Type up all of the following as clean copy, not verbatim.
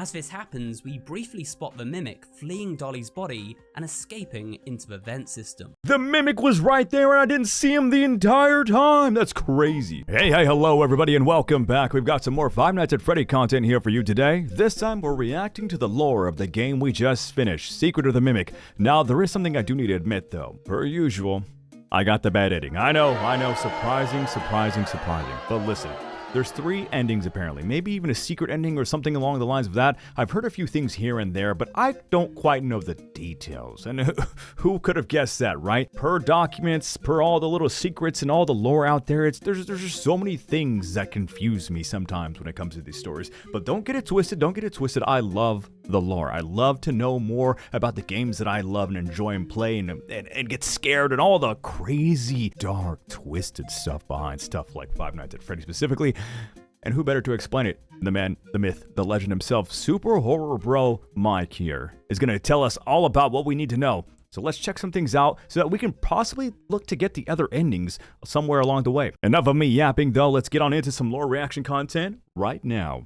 As this happens, we briefly spot the Mimic fleeing Dolly's body and escaping into the vent system. The Mimic was right there and I didn't see him the entire time. That's crazy. Hey, hello everybody and welcome back. We've got some more Five Nights at Freddy content here for you today. This time we're reacting to the lore of the game we just finished, Secret of the Mimic. Now, there is something I do need to admit though. Per usual, I got the bad ending. I know, surprising. But listen. There's 3 endings apparently, maybe even a secret ending or something along the lines of that. I've heard a few things here and there, but I don't quite know the details. And who could have guessed that, right? Per documents, per all the little secrets and all the lore out there, there's just so many things that confuse me sometimes when it comes to these stories. But don't get it twisted, I love the lore. I love to know more about the games that I love and enjoy and play and get scared and all the crazy, dark, twisted stuff behind stuff like Five Nights at Freddy specifically. And who better to explain it? The man, the myth, the legend himself, Super Horror Bro Mike here, is going to tell us all about what we need to know. So let's check some things out so that we can possibly look to get the other endings somewhere along the way. Enough of me yapping though, let's get on into some lore reaction content right now.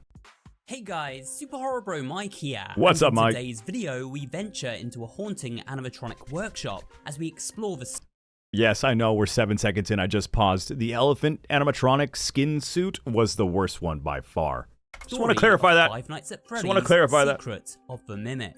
Hey guys, Super Horror Bro Mike here. What's up, Mike? In today's video, we venture into a haunting animatronic workshop as we explore the... Yes, I know, we're 7 seconds in, I just paused. The elephant animatronic skin suit was the worst one by far. Just want to clarify that. Five Nights at Freddy's Secret of the Mimic.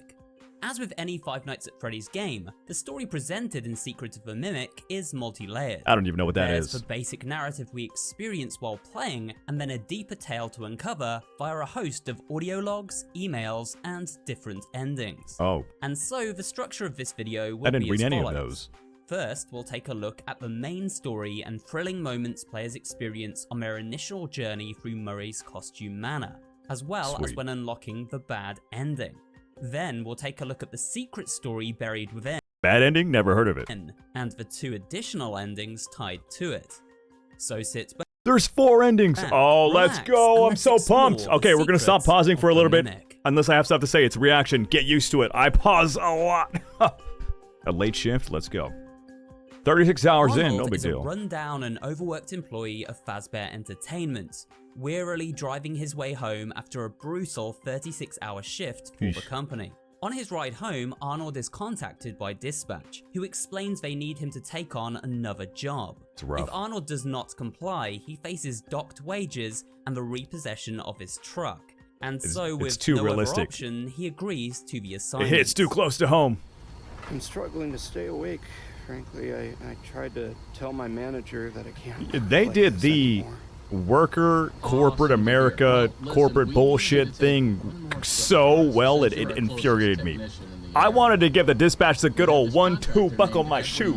As with any Five Nights at Freddy's game, the story presented in Secret of the Mimic is multi-layered. I don't even know what that is. There's the basic narrative we experience while playing, and then a deeper tale to uncover via a host of audio logs, emails, and different endings. Oh. And so the structure of this video will I didn't be read as any follows. of those. First, we'll take a look at the main story and thrilling moments players experience on their initial journey through Murray's costume manor, as well as when unlocking the bad ending. Then we'll take a look at the secret story buried within. Bad ending? Never heard of it. And the 2 additional endings tied to it. So sit back. There's 4 endings. Oh, let's go. I'm so pumped. Okay, we're going to stop pausing for a little bit. Unless I have stuff to say, it's reaction. Get used to it. I pause a lot. A late shift. Let's go. 36 hours in, no big deal. Arnold is a run-down and overworked employee of Fazbear Entertainment, wearily driving his way home after a brutal 36-hour shift for the company. On his ride home, Arnold is contacted by dispatch, who explains they need him to take on another job. It's rough. If Arnold does not comply, he faces docked wages and the repossession of his truck. And so with no other option, he agrees to the assignment. It hits too close to home. I'm struggling to stay awake. Frankly, I tried to tell my manager that I can't. They did the worker, corporate America, corporate bullshit thing so well, it infuriated me. I wanted to give the dispatch the good old 1-2 buckle my shoe.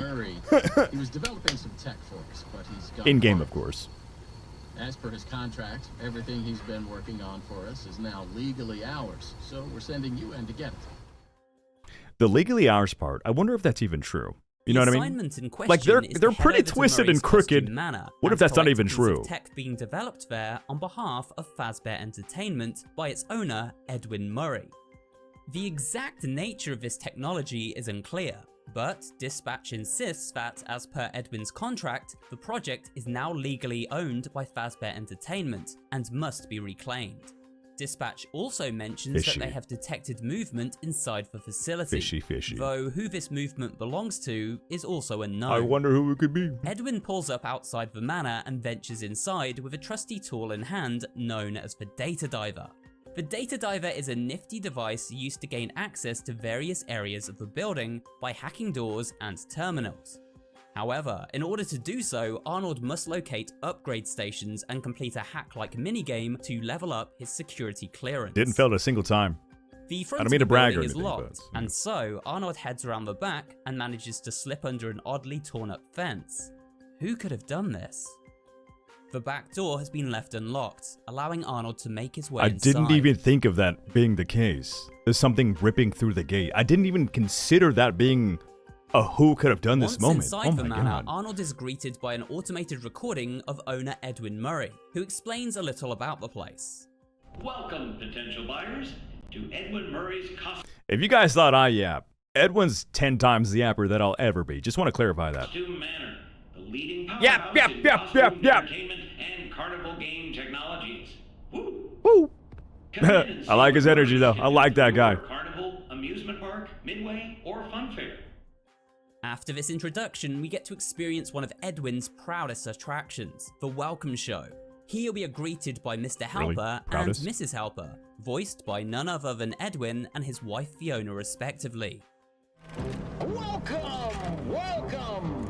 He was developing some tech for us, but he's got in game, of course. As per his contract, everything he's been working on for us is now legally ours, so we're sending you in to get it. The legally ours part, I wonder if that's even true. You know what I mean? Like they're pretty twisted and crooked. What if that's not even true? Tech being developed there on behalf of Fazbear Entertainment by its owner Edwin Murray. The exact nature of this technology is unclear, but dispatch insists that, as per Edwin's contract, the project is now legally owned by Fazbear Entertainment and must be reclaimed. Dispatch also mentions that they have detected movement inside the facility. Fishy. Though who this movement belongs to is also unknown. I wonder who it could be. Edwin pulls up outside the manor and ventures inside with a trusty tool in hand known as the Data Diver. The Data Diver is a nifty device used to gain access to various areas of the building by hacking doors and terminals. However, in order to do so, Arnold must locate upgrade stations and complete a hack-like minigame to level up his security clearance. Didn't fail a single time. The front of the building is locked, and so Arnold heads around the back and manages to slip under an oddly torn-up fence. Who could have done this? The back door has been left unlocked, allowing Arnold to make his way inside. I didn't even think of that being the case. There's something ripping through the gate. I didn't even consider that being a who could have done this moment. Inside the manor, Arnold is greeted by an automated recording of owner Edwin Murray, who explains a little about the place. Welcome, potential buyers, to Edwin Murray's costume. If you guys thought I yap, Edwin's 10 times the yapper that I'll ever be. Just want to clarify that. Manor, the leading powerhouse in costume entertainment and carnival game technologies. Woo! Woo! Come in and see I like his what energy, though. Murray's I like that guy. Carnival, amusement park, midway, or fun fair. After this introduction, we get to experience one of Edwin's proudest attractions, the welcome show. Here we are greeted by Mr. Helper and Proudest? Mrs. Helper, voiced by none other than Edwin and his wife Fiona respectively. Welcome! Welcome!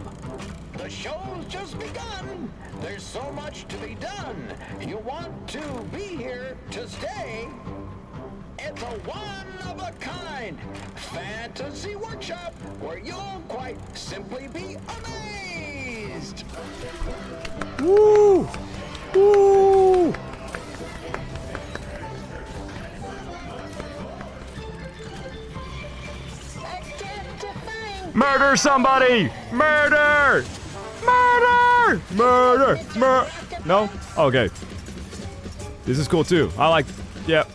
The show's just begun! There's so much to be done! You want to be here to stay? It's a one-of-a-kind fantasy workshop where you'll quite simply be amazed! Woo! Woo! Murder somebody! Murder! Murder! Murder! Murder! No? Okay. This is cool too. I like. Yep.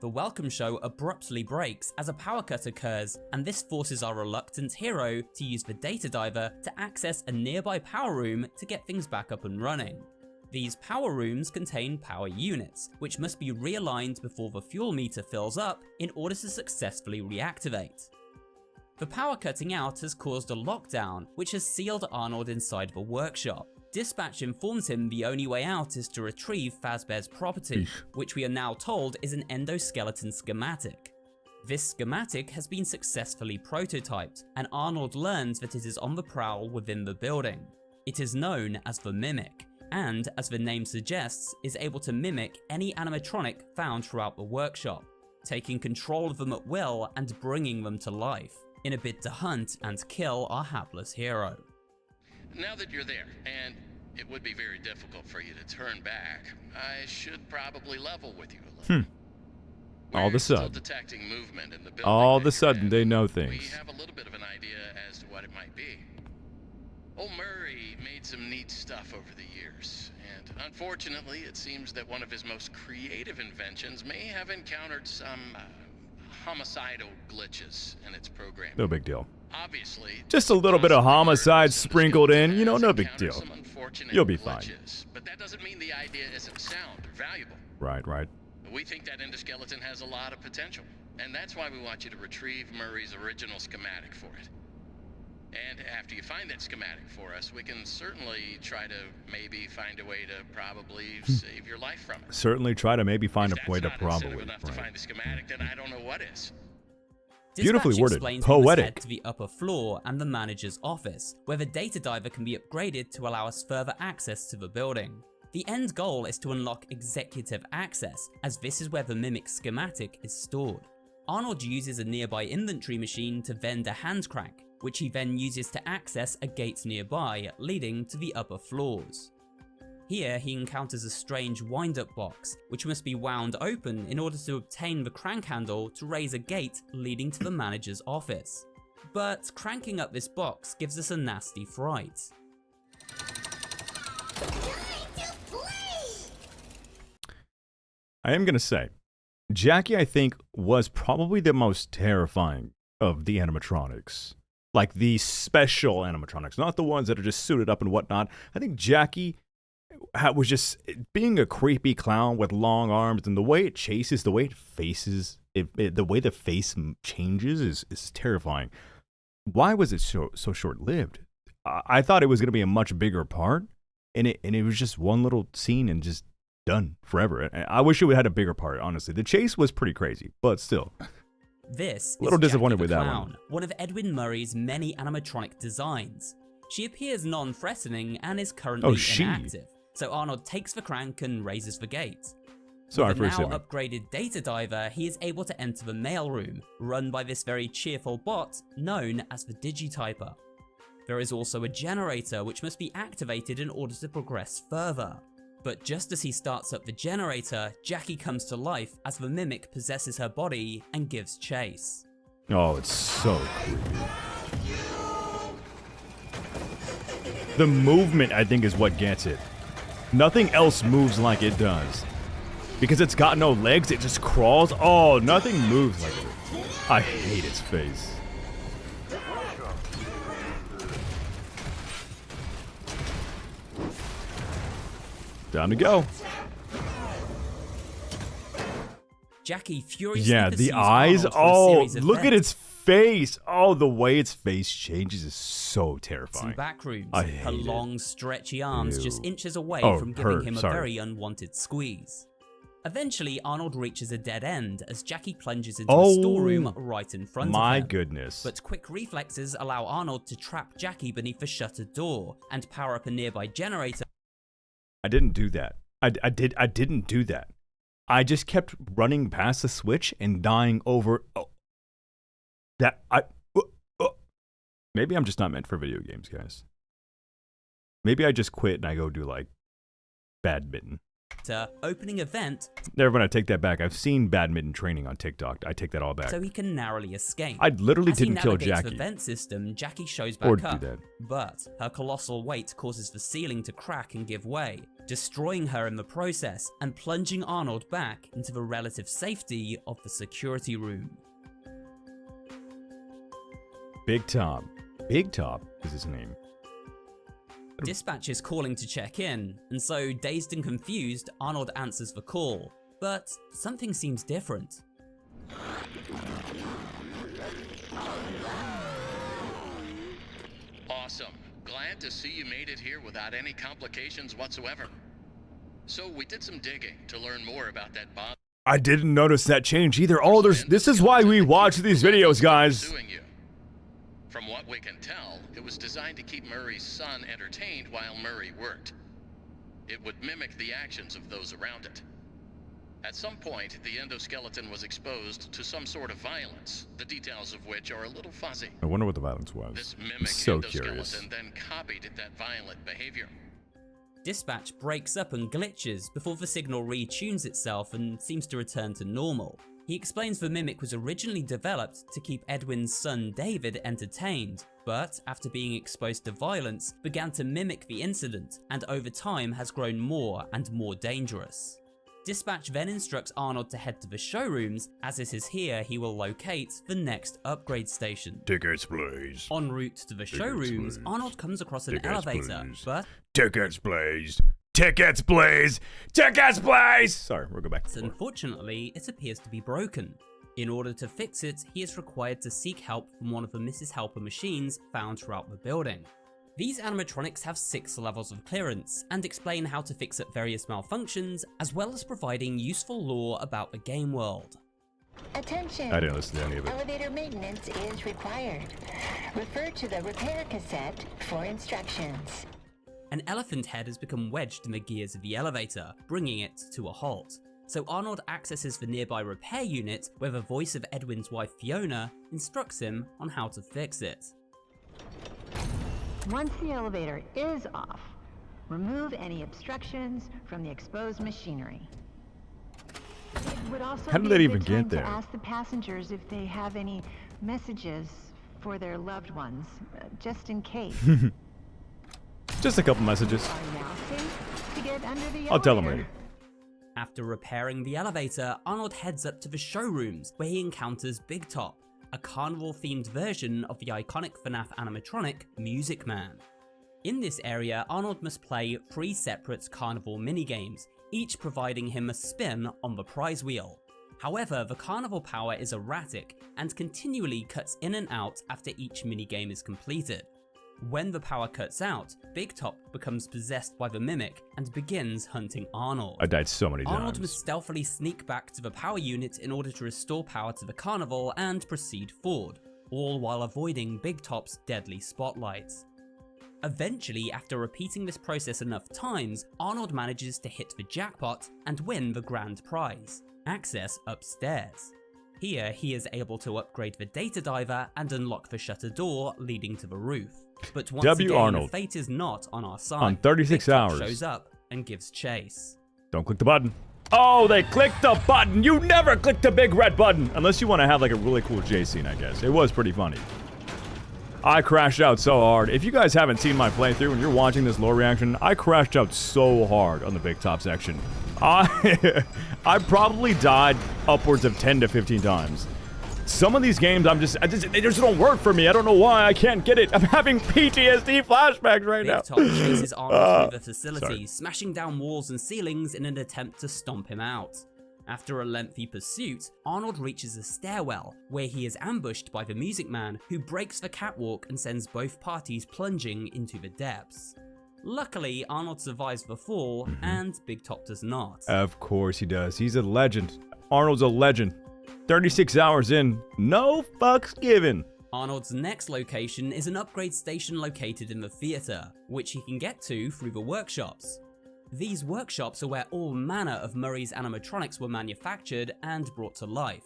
The welcome show abruptly breaks as a power cut occurs, and this forces our reluctant hero to use the data diver to access a nearby power room to get things back up and running. These power rooms contain power units, which must be realigned before the fuel meter fills up in order to successfully reactivate. The power cutting out has caused a lockdown, which has sealed Arnold inside the workshop. Dispatch informs him the only way out is to retrieve Fazbear's property, which we are now told is an endoskeleton schematic. This schematic has been successfully prototyped, and Arnold learns that it is on the prowl within the building. It is known as the Mimic, and, as the name suggests, is able to mimic any animatronic found throughout the workshop, taking control of them at will and bringing them to life, in a bid to hunt and kill our hapless hero. Now that you're there, and it would be very difficult for you to turn back, I should probably level with you a little. All of a Still sudden. detecting movement in the building All of that a sudden, you're they in. know We things. have a little bit of an idea as to what it might be. Old Murray made some neat stuff over the years, and unfortunately, it seems that one of his most creative inventions may have encountered some homicidal glitches in its programming. No big deal. Obviously, Just a little bit of homicide Murray's sprinkled in, you know, no big encountered deal. some unfortunate You'll be fine. glitches, but that doesn't mean the idea isn't sound or valuable. Right, right. We think that endoskeleton has a lot of potential, and that's why we want you to retrieve Murray's original schematic for it. And after you find that schematic for us, we can certainly try to maybe find a way to probably save your life from it. Certainly try to maybe find If a way to that's not incentive probably. enough to find the schematic, then I don't know what is. Beautifully Dispatch worded. explains we must Poetic. head to the upper floor and the manager's office, where the data diver can be upgraded to allow us further access to the building. The end goal is to unlock executive access, as this is where the Mimic schematic is stored. Arnold uses a nearby inventory machine to vend a hand crank, which he then uses to access a gate nearby, leading to the upper floors. Here he encounters a strange wind-up box, which must be wound open in order to obtain the crank handle to raise a gate leading to the manager's office. But cranking up this box gives us a nasty fright. I am gonna say, Jackie, I think, was probably the most terrifying of the animatronics. Like the special animatronics, not the ones that are just suited up and whatnot. I think Jackie was just being a creepy clown with long arms, and the way it chases, the way it faces, the way the face changes is terrifying. Why was it so short-lived? I thought it was gonna be a much bigger part, and it was just one little scene and just done forever. I wish it would have had a bigger part, honestly. The chase was pretty crazy, but still. This A little is disappointed Jackie with the that Clown, one of Edwin Murray's many animatronic designs. She appears non-threatening and is currently inactive, so Arnold takes the crank and raises the gate. Sorry With for the now assuming. upgraded data diver, he is able to enter the mailroom, run by this very cheerful bot known as the Digityper. There is also a generator which must be activated in order to progress further. But just as he starts up the generator, Jackie comes to life as the Mimic possesses her body and gives chase. Oh, it's so creepy. The movement, I think, is what gets it. Nothing else moves like it does. Because it's got no legs, it just crawls. Oh, nothing moves like it. I hate its face. Time to go. Jackie furiously Yeah, the pursues eyes. Arnold for a Oh, series of look at vents its face. Oh, the way its face changes is so terrifying. and back rooms. I Her hate it. long, stretchy arms Ew. just inches away Oh, from giving her, him a sorry. very unwanted squeeze. Eventually, Arnold reaches a dead end as Jackie plunges into Oh, a storeroom right in front of him. My goodness. But quick reflexes allow Arnold to trap Jackie beneath a shuttered door and power up a nearby generator. I didn't do that. I didn't do that. I just kept running past the switch and dying over. Oh, maybe I'm just not meant for video games, guys. Maybe I just quit and I go do like badminton. Opening a vent Never mind, I take that back. I've seen badminton training on TikTok. I take that all back. so he can narrowly escape. I literally As he didn't kill navigates Jackie. the vent system, Jackie shows Or back do up, that. but her colossal weight causes the ceiling to crack and give way, destroying her in the process and plunging Arnold back into the relative safety of the security room. Big Top. Big Top is his name. Dispatch is calling to check in, and so dazed and confused, Arnold answers the call. But something seems different. Awesome. Glad to see you made it here without any complications whatsoever. So we did some digging to learn more about that bomb. I didn't notice that change either. Oh, this is why we watch these videos, guys. Pursuing you. From what we can tell, it was designed to keep Murray's son entertained while Murray worked. It would mimic the actions of those around it. At some point, the endoskeleton was exposed to some sort of violence, the details of which are a little fuzzy. I wonder what the violence was. This I'm mimic so endoskeleton curious. then copied that violent behavior. Dispatch breaks up and glitches before the signal retunes itself and seems to return to normal. He explains the mimic was originally developed to keep Edwin's son David entertained, but after being exposed to violence, began to mimic the incident and over time has grown more and more dangerous. Dispatch then instructs Arnold to head to the showrooms, as it is here he will locate the next upgrade station. Tickets, please. En route to the showrooms, please. Arnold comes across an Tickets, elevator, please. but Tickets, please. Tickets, please. Tickets, please. Sorry, we'll go back to the floor. unfortunately it appears to be broken. In order to fix it, he is required to seek help from one of the Mrs. Helper machines found throughout the building. These animatronics have 6 levels of clearance and explain how to fix up various malfunctions, as well as providing useful lore about the game world. Attention! I didn't listen to any of it. Elevator maintenance is required. Refer to the repair cassette for instructions. An elephant head has become wedged in the gears of the elevator, bringing it to a halt. So Arnold accesses the nearby repair unit, where the voice of Edwin's wife Fiona instructs him on how to fix it. Once the elevator is off, remove any obstructions from the exposed machinery. It would also How did be that a even good get time there? to ask the passengers if they have any messages for their loved ones, just in case. Just a couple messages. Are you now safe to get under the I'll tell them elevator? later. After repairing the elevator, Arnold heads up to the showrooms, where he encounters Big Top, a carnival-themed version of the iconic FNAF animatronic Music Man. In this area, Arnold must play 3 separate carnival minigames, each providing him a spin on the prize wheel. However, the carnival power is erratic and continually cuts in and out after each minigame is completed. When the power cuts out, Big Top becomes possessed by the mimic and begins hunting Arnold. I died so many Arnold times. must stealthily sneak back to the power unit in order to restore power to the carnival and proceed forward, all while avoiding Big Top's deadly spotlights. Eventually, after repeating this process enough times, Arnold manages to hit the jackpot and win the grand prize, access upstairs. Here, he is able to upgrade the data diver and unlock the shutter door leading to the roof. But once W. again, Arnold. fate is not on our side. On 36 Big Top hours. shows up and gives chase. Don't click the button. Oh, they clicked the button. You never click the big red button. Unless you want to have like a really cool J scene, I guess. It was pretty funny. I crashed out so hard. If you guys haven't seen my playthrough and you're watching this lore reaction, I crashed out so hard on the Big Top section. I probably died upwards of 10 to 15 times. Some of these games, they just don't work for me. I don't know why. I can't get it. I'm having PTSD flashbacks right now. Big Top chases Arnold through the facility, sorry. smashing down walls and ceilings in an attempt to stomp him out. After a lengthy pursuit, Arnold reaches a stairwell where he is ambushed by the Music Man, who breaks the catwalk and sends both parties plunging into the depths. Luckily, Arnold survives the fall, and Big Top does not. Of course he does. He's a legend. Arnold's a legend. 36 hours in, no fucks given. Arnold's next location is an upgrade station located in the theater, which he can get to through the workshops. These workshops are where all manner of Murray's animatronics were manufactured and brought to life.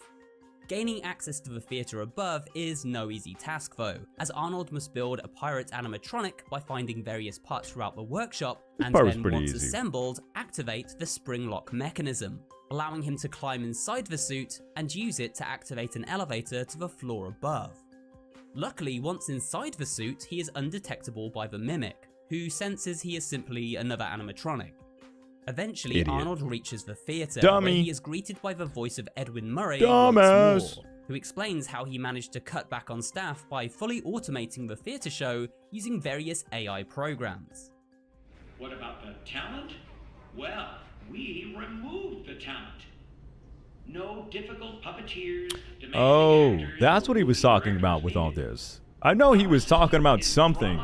Gaining access to the theater above is no easy task though, as Arnold must build a pirate animatronic by finding various parts throughout the workshop, and then once assembled, activate the spring lock mechanism, allowing him to climb inside the suit and use it to activate an elevator to the floor above. Luckily, once inside the suit, he is undetectable by the Mimic, who senses he is simply another animatronic. Eventually, Arnold reaches the theater, where he is greeted by the voice of Edwin Murray once more, who explains how he managed to cut back on staff by fully automating the theater show using various AI programs. What about the talent? Well, we removed the talent. No difficult puppeteers. Oh, that's what he was talking about with all this. I know he was talking about something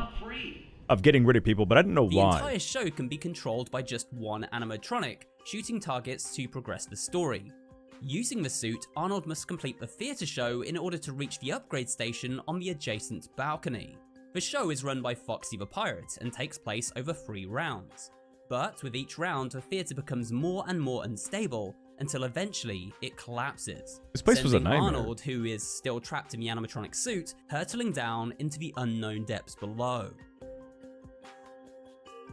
of getting rid of people, but I didn't know why. The entire show can be controlled by just one animatronic, shooting targets to progress the story. Using the suit, Arnold must complete the theater show in order to reach the upgrade station on the adjacent balcony. The show is run by Foxy the Pirate and takes place over 3 rounds. But with each round, the theater becomes more and more unstable until eventually it collapses. This place was a nightmare. Arnold, who is still trapped in the animatronic suit, hurtling down into the unknown depths below.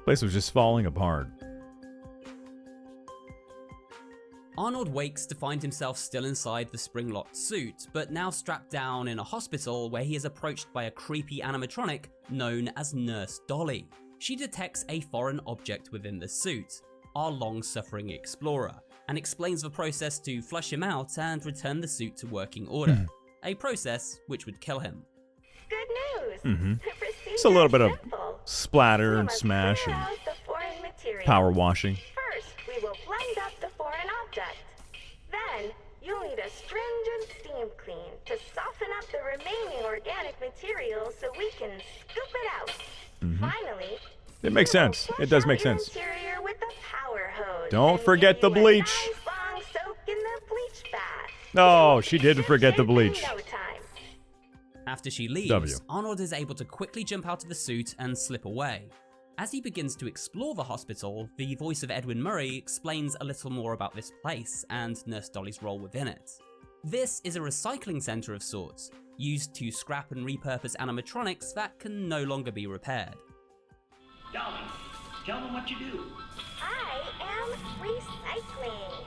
Place was just falling apart. Arnold wakes to find himself still inside the spring-locked suit, but now strapped down in a hospital where he is approached by a creepy animatronic known as Nurse Dolly. She detects a foreign object within the suit, our long-suffering explorer, and explains the process to flush him out and return the suit to working order, a process which would kill him. Good news! It's a little bit of splatter and smash and power washing. First, we will blend up the foreign object. Then, you'll need a stringent steam clean to soften up the remaining organic material so we can scoop it out. Finally, it makes sense. It does make sense. With the power hose. Don't forget the bleach. Nice long soak in the bleach bath. No, she didn't forget the bleach. After she leaves, Arnold is able to quickly jump out of the suit and slip away. As he begins to explore the hospital, the voice of Edwin Murray explains a little more about this place and Nurse Dolly's role within it. This is a recycling center of sorts, used to scrap and repurpose animatronics that can no longer be repaired. Dolly, tell them what you do. I am recycling.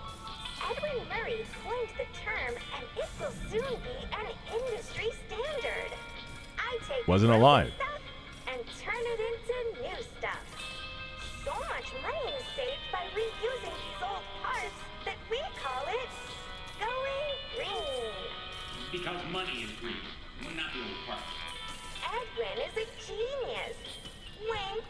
Edwin Murray coined the term, and it will soon be an industry standard. I take Wasn't alive. stuff and turn it into new stuff. So much money is saved by reusing these old parts that we call it going green. Because money is green, not the old parts. Edwin is a genius. Wink.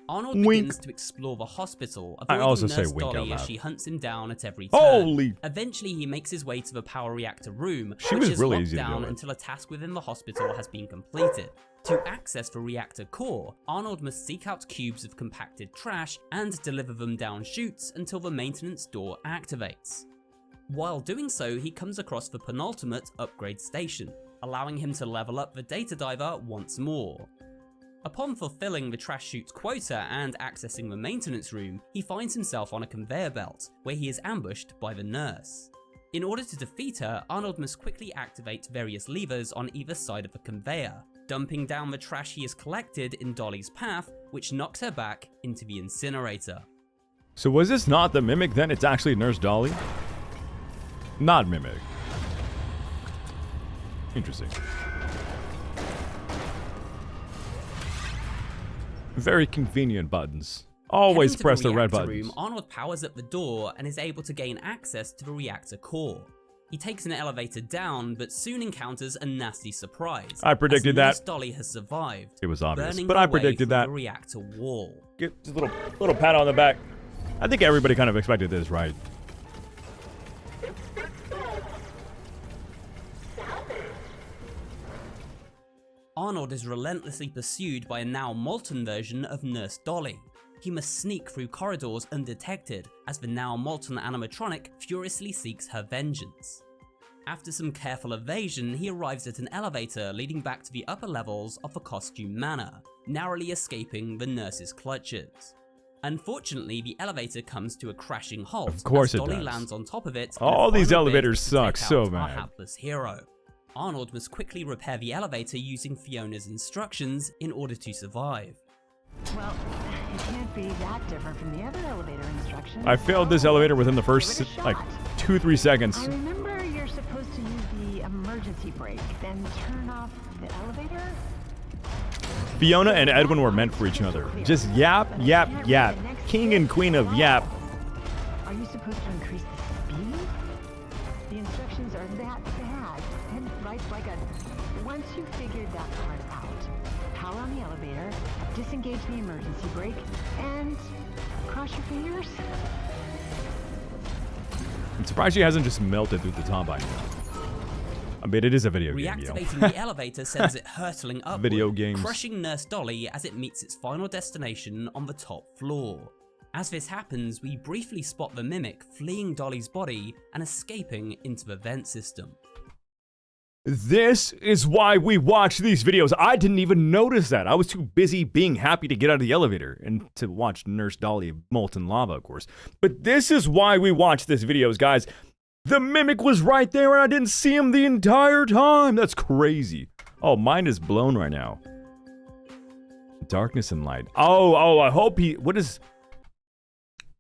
Arnold begins to explore the hospital, avoiding Nurse Dolly as she hunts him down at every turn. Eventually, he makes his way to the power reactor room, which is locked down until a task within the hospital has been completed. To access the reactor core, Arnold must seek out cubes of compacted trash and deliver them down chutes until the maintenance door activates. While doing so, he comes across the penultimate upgrade station, allowing him to level up the data diver once more. Upon fulfilling the trash chute quota and accessing the maintenance room, he finds himself on a conveyor belt, where he is ambushed by the nurse. In order to defeat her, Arnold must quickly activate various levers on either side of the conveyor, dumping down the trash he has collected in Dolly's path, which knocks her back into the incinerator. So was this not the Mimic then? It's actually Nurse Dolly? Not Mimic. Interesting. Very convenient buttons. Always press the red buttons. Arnold powers up the door and is able to gain access to the reactor core. He takes an elevator down, but soon encounters a nasty surprise. I predicted that. Nurse Dolly has survived. It was obvious, but I predicted that. The reactor wall. Get just a little pat on the back. I think everybody kind of expected this, right? Arnold is relentlessly pursued by a now molten version of Nurse Dolly. He must sneak through corridors undetected as the now molten animatronic furiously seeks her vengeance. After some careful evasion, he arrives at an elevator leading back to the upper levels of the costume manor, narrowly escaping the nurse's clutches. Unfortunately, the elevator comes to a crashing halt of course as Dolly does. lands on top of it. All these final elevators bid to suck take so out our bad. hapless hero. Arnold must quickly repair the elevator using Fiona's instructions in order to survive. Well, it can't be that different from the other elevator instructions. I failed this elevator within the first, Give it a like, shot. 2-3 seconds. I remember you're supposed to use the emergency brake, then turn off the elevator? Fiona and Edwin were meant for each other. Just yap, yap, yap. King and queen of yap. Are you supposed to increase the speed? The instructions are that bad. And right, like a... Once you figured that part out, power on the elevator, disengage the emergency brake, and cross your fingers? I'm surprised she hasn't just melted through the top by now. I mean, it is a video game, yo. Reactivating the elevator sends it hurtling upward, Video games. crushing Nurse Dolly as it meets its final destination on the top floor. As this happens, we briefly spot the mimic fleeing Dolly's body and escaping into the vent system. This is why we watch these videos. I didn't even notice that. I was too busy being happy to get out of the elevator and to watch Nurse Dolly molten lava, of course. But this is why we watch these videos, guys. The mimic was right there and I didn't see him the entire time. That's crazy. Oh, mine is blown right now. Darkness and light. Oh, I hope he... What is...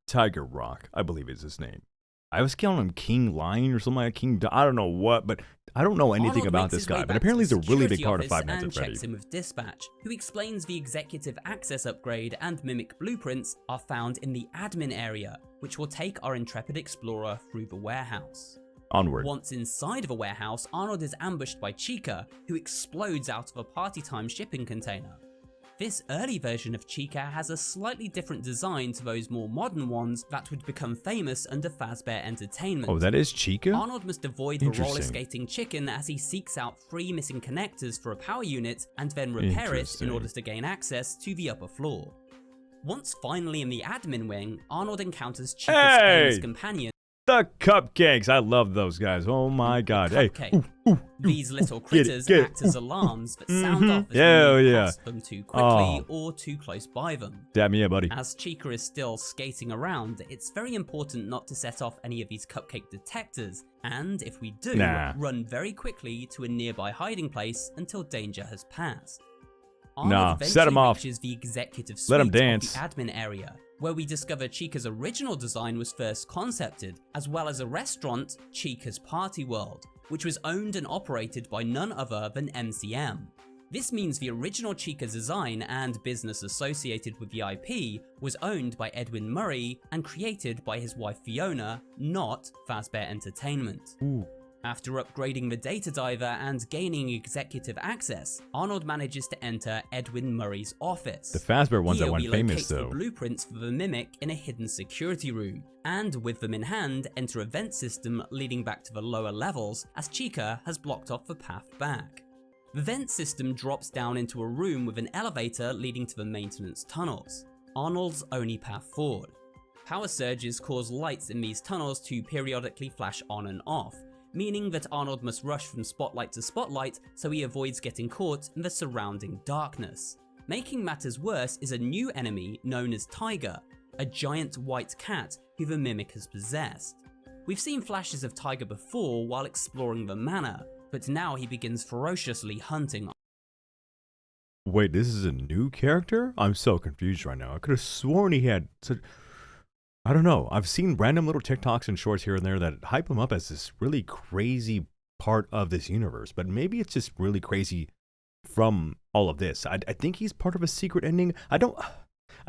Tiger Rock, I believe is his name. I was calling him King Lion or something like King... I don't know what, but I don't know anything Arnold about makes this his way guy. But back apparently he's to a the really big security part of office Five Nights at and Freddy. checks in with Dispatch, who explains the executive access upgrade and mimic blueprints are found in the admin area, which will take our intrepid explorer through the warehouse. Onward. Once inside of a warehouse, Arnold is ambushed by Chica, who explodes out of a party time shipping container. This early version of Chica has a slightly different design to those more modern ones that would become famous under Fazbear Entertainment. Oh, that is Chica? Arnold must avoid the roller Interesting. skating chicken as he seeks out 3 missing connectors for a power unit and then repair it in Interesting. order to gain access to the upper floor. Once finally in the admin wing, Arnold encounters Chica's famous companion, The cupcakes. I love those guys. Oh my god. Cupcake. Hey. These little Get it, critters get it. act as alarms that sound off as Yeah, we move yeah. past them too quickly Oh. or too close by them. Dab me up, buddy. As Chica is still skating around, it's very important not to set off any of these cupcake detectors, and if we do, Nah. run very quickly to a nearby hiding place until danger has passed. Nah, Arnold set 'em eventually off. reaches the executive Let 'em suite of dance. the admin area, where we discover Chica's original design was first concepted, as well as a restaurant, Chica's Party World, which was owned and operated by none other than MCM. This means the original Chica design and business associated with the IP was owned by Edwin Murray and created by his wife Fiona, not Fazbear Entertainment. Ooh. After upgrading the data diver and gaining executive access, Arnold manages to enter Edwin Murray's office. The Fazbear ones that Here went we famous, locate though. the blueprints for the mimic in a hidden security room, and with them in hand, enter a vent system leading back to the lower levels as Chica has blocked off the path back. The vent system drops down into a room with an elevator leading to the maintenance tunnels, Arnold's only path forward. Power surges cause lights in these tunnels to periodically flash on and off, meaning that Arnold must rush from spotlight to spotlight so he avoids getting caught in the surrounding darkness. Making matters worse is a new enemy known as Tiger, a giant white cat who the mimic has possessed. We've seen flashes of Tiger before while exploring the manor, but now he begins ferociously hunting. Wait, this is a new character? I'm so confused right now. I could have sworn he had such... I don't know. I've seen random little TikToks and shorts here and there that hype him up as this really crazy part of this universe. But maybe it's just really crazy from all of this. I think he's part of a secret ending. I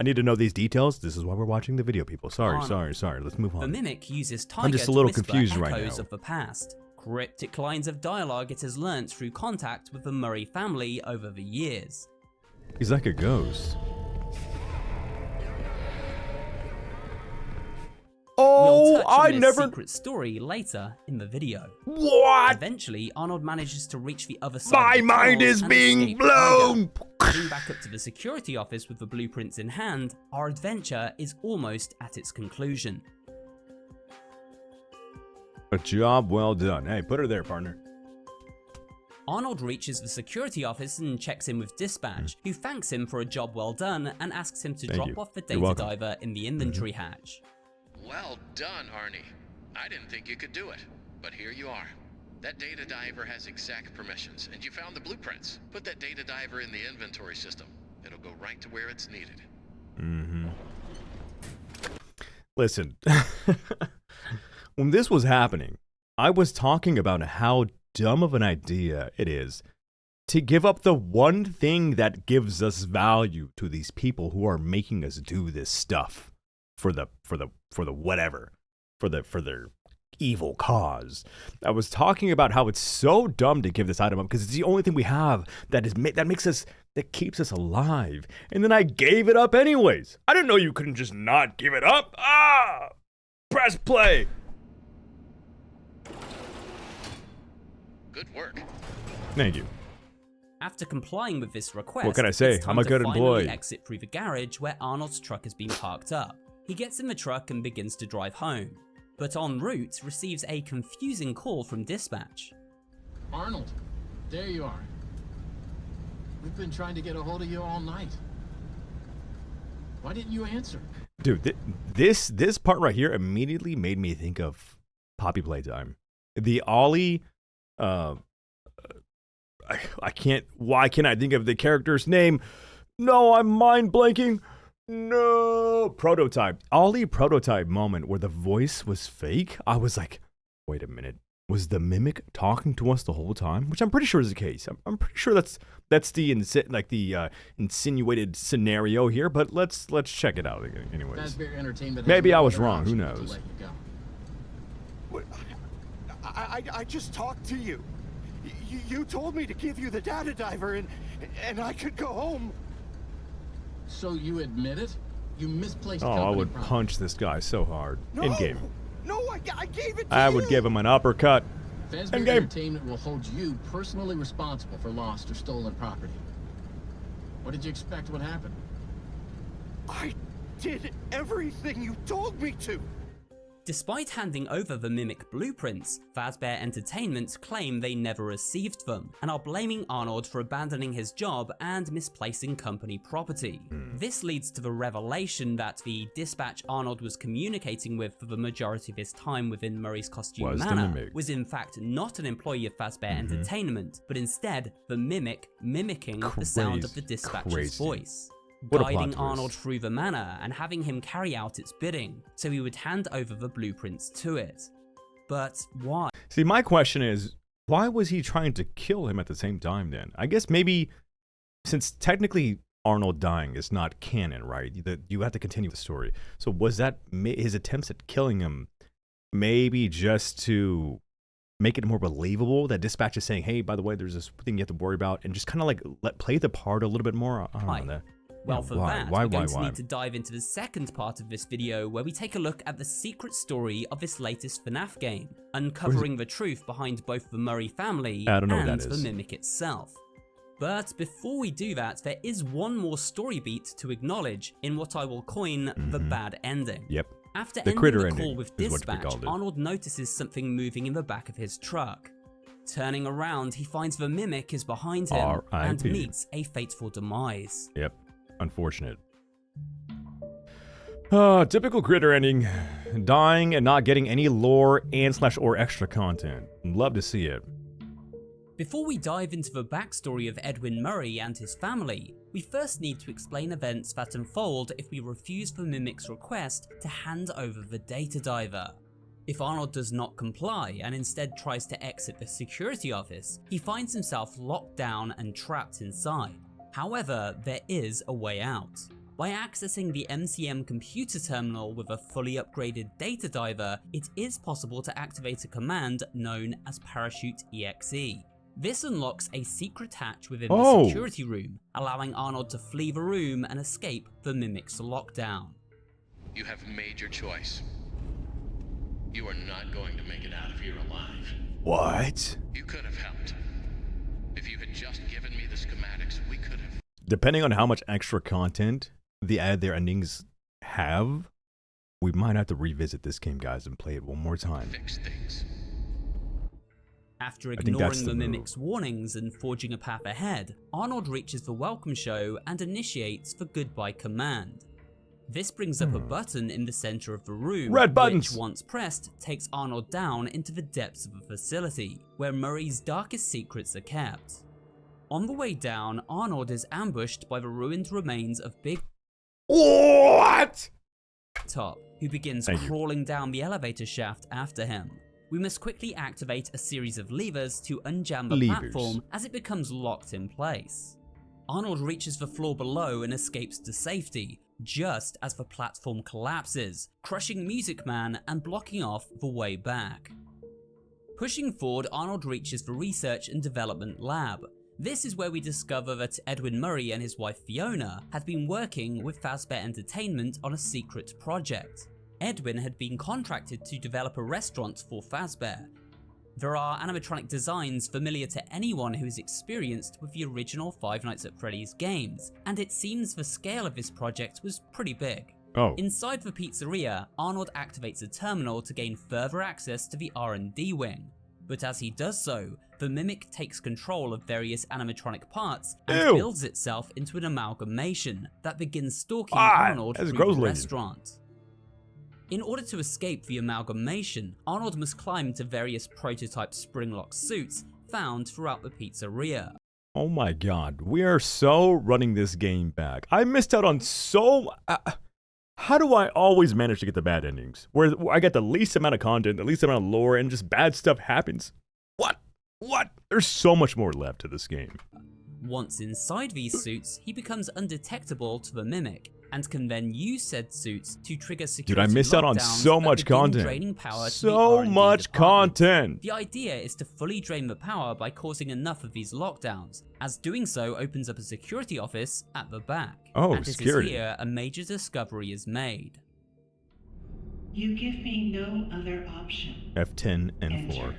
need to know these details. This is why we're watching the video, people. Sorry. Let's move on. The mimic uses Tiger I'm just a little to whisper confused right echoes now. of the past. Cryptic lines of dialogue it has learnt through contact with the Murray family over the years. He's like a ghost. We'll touch on this secret story later in the video. What? Eventually, Arnold manages to reach the other side My of the mind tunnels is and being escape blown! Tiger. Heading back up to the security office with the blueprints in hand, our adventure is almost at its conclusion. A job well done. Hey, put her there, partner. Arnold reaches the security office and checks in with dispatch, who thanks him for a job well done and asks him to drop off the data diver in the inventory hatch. Well done, Arnie. I didn't think you could do it, but here you are. That data diver has exact permissions, and you found the blueprints. Put that data diver in the inventory system. It'll go right to where it's needed. Listen, when this was happening, I was talking about how dumb of an idea it is to give up the one thing that gives us value to these people who are making us do this stuff for their evil cause. I was talking about how it's so dumb to give this item up because it's the only thing we have that keeps us alive. And then I gave it up anyways. I didn't know you couldn't just not give it up. Press play. Good work. Thank you. After complying with this request, what can I say? it's time I'm a to good finally employee. exit through the garage where Arnold's truck has been parked up. He gets in the truck and begins to drive home, but en route receives a confusing call from dispatch. Arnold, there you are. We've been trying to get a hold of you all night. Why didn't you answer? Dude, this part right here immediately made me think of Poppy Playtime. The Ollie, why can't I think of the character's name? No, I'm mind blanking. No, prototype. Ollie prototype moment where the voice was fake. I was like, wait a minute. Was the mimic talking to us the whole time? Which I'm pretty sure is the case. I'm pretty sure that's the insinuated scenario here. But let's check it out anyways. Maybe I was wrong. Who knows? I just talked to you. You told me to give you the data diver and I could go home. So you admit it? You misplaced Oh, company I would property. punch this guy so hard. No, In game. No, I gave it to you. I would give him an uppercut. Fazbear In game. Entertainment will hold you personally responsible for lost or stolen property. What did you expect would happen? I did everything you told me to. Despite handing over the mimic blueprints, Fazbear Entertainment claim they never received them, and are blaming Arnold for abandoning his job and misplacing company property. This leads to the revelation that the dispatch Arnold was communicating with for the majority of his time within Murray's costume manor was in fact not an employee of Fazbear Entertainment, but instead the mimic mimicking the sound of the dispatcher's voice. Guiding Arnold through the manor and having him carry out its bidding, so he would hand over the blueprints to it. But why? See, my question is, why was he trying to kill him at the same time then? I guess maybe, since technically Arnold dying is not canon, right? You have to continue the story. So was that his attempts at killing him maybe just to make it more believable that dispatch is saying, hey, by the way, there's this thing you have to worry about, and just kind of like play the part a little bit more? I don't know. Well, for that, we're going to need to dive into the second part of this video where we take a look at the secret story of this latest FNAF game, uncovering the truth behind both the Murray family and the Mimic itself. But before we do that, there is one more story beat to acknowledge in what I will coin the bad ending. Yep. After ending the call with dispatch, Arnold notices something moving in the back of his truck. Turning around, he finds the Mimic is behind him and meets a fateful demise. Yep. Unfortunate. Typical Kritur ending. Dying and not getting any lore and/or extra content. Love to see it. Before we dive into the backstory of Edwin Murray and his family, we first need to explain events that unfold if we refuse the Mimic's request to hand over the data diver. If Arnold does not comply and instead tries to exit the security office, he finds himself locked down and trapped inside. However, there is a way out. By accessing the MCM computer terminal with a fully upgraded data diver, it is possible to activate a command known as Parachute EXE. This unlocks a secret hatch within the security room, allowing Arnold to flee the room and escape the Mimic's lockdown. You have made your choice. You are not going to make it out of here alive. What? You could have helped. If you had just given me the schematics, we could have... Depending on how much extra content their endings have, we might have to revisit this game, guys, and play it one more time. Fix things. After ignoring the Mimic's warnings and forging a path ahead, Arnold reaches the welcome show and initiates the goodbye command. This brings up a button in the center of the room, Red buttons, which once pressed takes Arnold down into the depths of a facility, where Murray's darkest secrets are kept. On the way down, Arnold is ambushed by the ruined remains of Big What? Top, who begins crawling down the elevator shaft after him. We must quickly activate a series of levers to unjam the platform as it becomes locked in place. Arnold reaches the floor below and escapes to safety, just as the platform collapses, crushing Music Man and blocking off the way back. Pushing forward, Arnold reaches the Research and Development Lab. This is where we discover that Edwin Murray and his wife Fiona had been working with Fazbear Entertainment on a secret project. Edwin had been contracted to develop a restaurant for Fazbear. There are animatronic designs familiar to anyone who is experienced with the original Five Nights at Freddy's games, and it seems the scale of this project was pretty big. Inside the pizzeria, Arnold activates a terminal to gain further access to the R&D wing. But as he does so, the Mimic takes control of various animatronic parts and builds itself into an amalgamation that begins stalking Arnold through the restaurant. In order to escape the amalgamation, Arnold must climb to various prototype spring-lock suits found throughout the pizzeria. Oh my god, we are so running this game back. I missed out on so... how do I always manage to get the bad endings? Where I get the least amount of content, the least amount of lore, and just bad stuff happens? What? There's so much more left to this game. Once inside these suits, he becomes undetectable to the Mimic, and can then use said suits to trigger security. Dude, I missed out on so much content. So much content. The idea is to fully drain the power by causing enough of these lockdowns, as doing so opens up a security office at the back. And security. It is here a major discovery is made. You give me no other option. F10 and 4.